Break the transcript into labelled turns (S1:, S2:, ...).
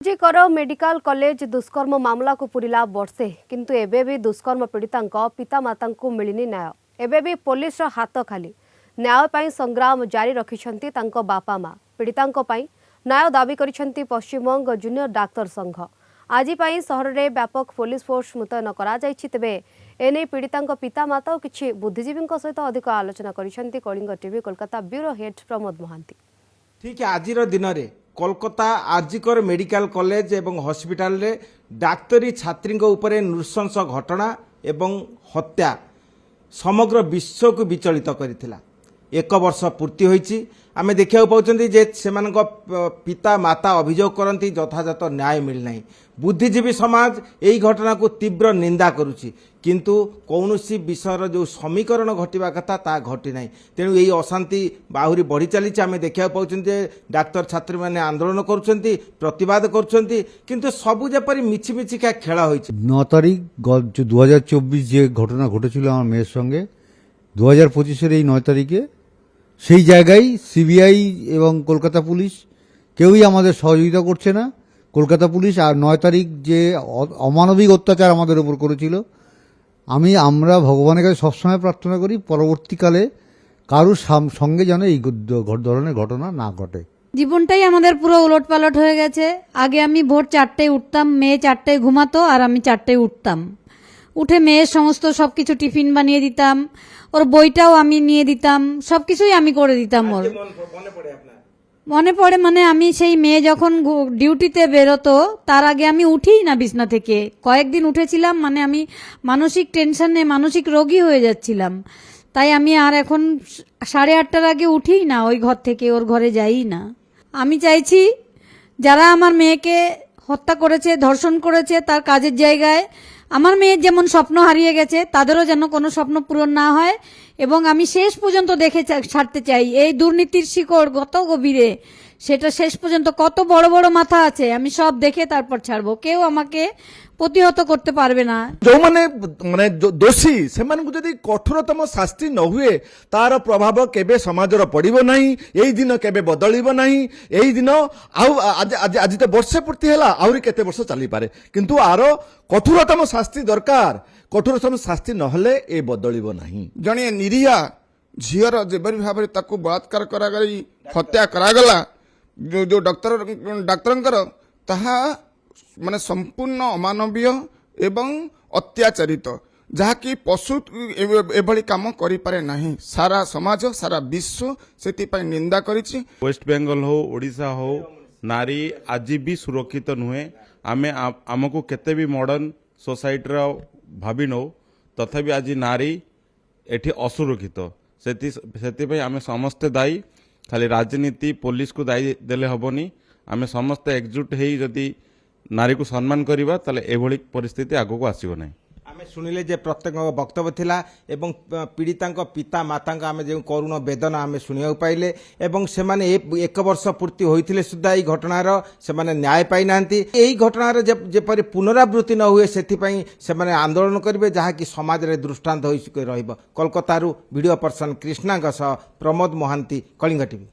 S1: कर medical college दुष्कर्म मामला को पूरीला वर्षे किंतु एबे भी दुष्कर्म पीड़िता पितामाता को मिलनी न्याय। एबे भी पुलिस हाथ खाली। न्याय पाई संग्राम जारी रखिछंती तांको बापा माँ। पीड़िता न्याय दाबी करिछंती पश्चिमबंग जूनियर डाक्तर संघ। आज सहर में व्यापक पुलिस फोर्स मुतयन करा जायछि। तेबे एने पीड़िता पितामाता और किछि बुद्धिजीवी सहित अधिक आलोचना करिछंती। Kalinga TV Kolkata bureau head Pramod Mohanty.
S2: ठीक आज दिन में कोलकाता आरजिकर मेडिकल कॉलेज एवं हॉस्पिटल रे डाक्तरी छात्री उपरे नृशंस घटना एवं हत्या समग्र विश्व को विचलित करथिला। एक वर्ष पूर्ति होईची। आमे देखिया पाउछंती जे सेमानक पिता माता अभियोग करती यथायथ न्याय मिलना। बुद्धिजीवी समाज यही घटना को तीव्र निंदा करुछि किंतु कौनसी विषयर जो समीकरण घटवा कथा ता घटी ना। तेणु यही अशांति आहुरी बढ़ी चली। आम देखा पाउछंती डाक्तर छात्री मैंने आंदोलन करुछंती प्रतिवाद करुछंती किंतु सबु जेपरि मिछि मिछिका खेल होईछि।
S3: 9 तारीख जो 2024 जे घटना घटेছিল আমার মেয়ের সঙ্গে 2025 এই 9 তারিখে সেই জায়গায় সিবিআই এবং কলকাতা পুলিশ কেউই আমাদের সহযোগিতা করছে না। কলকাতা পুলিশ আর 9 তারিখ যে অমানবিক অত্যাচার আমাদের উপর করেছিল আমরা ভগবানের কাছে সবসময় প্রার্থনা করি পরবর্তীকালে কারোর সঙ্গে যেন এই ধরনের ঘটনা না ঘটে।
S4: জীবনটাই আমাদের পুরো উলটপালট হয়ে গেছে। আগে আমি ভোর 4টায় উঠতাম, মেয়ে 4টায় ঘুমাতো আর আমি 4টায় উঠতাম। উঠে মেয়ের সমস্ত সবকিছু টিফিন বানিয়ে দিতাম, ওর বইটাও আমি নিয়ে দিতাম, সবকিছুই আমি করে দিতাম। ওর মনে পড়ে মানে আমি সেই মেয়ে যখন ডিউটিতে বেরোতো তার আগে আমি উঠিই না বিছনা থেকে। কয়েকদিন উঠেছিলাম মানে আমি মানসিক টেনশনে মানসিক রোগী হয়ে যাচ্ছিলাম। তাই আমি আর এখন 8:30টার আগে উঠিই না, ওই ঘর থেকে ওর ঘরে যাই না। আমি চাইছি যারা আমার মেয়েকে হত্যা করেছে, ধর্ষণ করেছে, তার কাজের জায়গায় আমার মেয়ের যেমন স্বপ্ন হারিয়ে গেছে তাদেরও যেন কোনো স্বপ্ন পূরণ না হয় এবং আমি শেষ পর্যন্ত দেখে ছাড়তে চাই এই দুর্নীতির শিকড় কত গভীরে, সেটা শেষ পর্যন্ত কত বড় বড় মাথা আছে আমি সব দেখে তারপর ছাড়বো। কেউ আমাকে প্রতিহত করতে পারবে না।
S5: जो माने दोषी से जदि कठोरतम शास्ति न हुए तार प्रभाव केबे समाजर पड़िबो नहीं, एई दिन केबे बदलिबो नहीं। एई दिन आज तो वर्षे पूर्ति हैला, आउरी केते वर्ष चली पारे किंतु आरो कठोरतम शास्ति दरकार। कठोरतम शास्ति नहले ए बदलिबो नहीं।
S6: जणे निरीहा झीर जेबरी भाव ताकू बलात्कार करागली हत्या करागला जो डाक्तरंकर ताहा माने संपूर्ण अमानवीय एवं अत्याचारित जहाँकि पशु एभली काम करि पारे नहीं। सारा समाज सारा विश्व सेति निंदा करिछि।
S7: वेस्ट बेंगल हो ओडिशा हो नारी आज भी सुरक्षित नुहे। आमे आमको केते भी मॉडर्न सोसाइटी रो भाभी नौ तथापि आज नारी एठी असुरक्षित। सेति आमे समस्ते दायी। खाली राजनीति पुलिस को दायी देले हबनी। आमे समस्ते एकजुट हेई जदि नारी को सम्मान करवा ताले एभली परिस्थिति आगको आसीबो नहीं।
S2: आमे सुनिले जे प्रत्येक वक्तव्य थिला एवं पीड़िता पिता माता आमे जे करुण वेदना आमे सुनिया पाइले एवं से माने एक वर्ष पूर्ति होइथिले सुद्धा ई घटनार से माने न्याय पाइ नांती। एई घटनार जेपरि पुनरावृत्ति न हुए सेथिपई से माने आंदोलन करिवे जहा कि समाज रे दृष्टांत होई रहइबो। Kolkata video person Krishna Pramod Mohanty, Kalinga TV.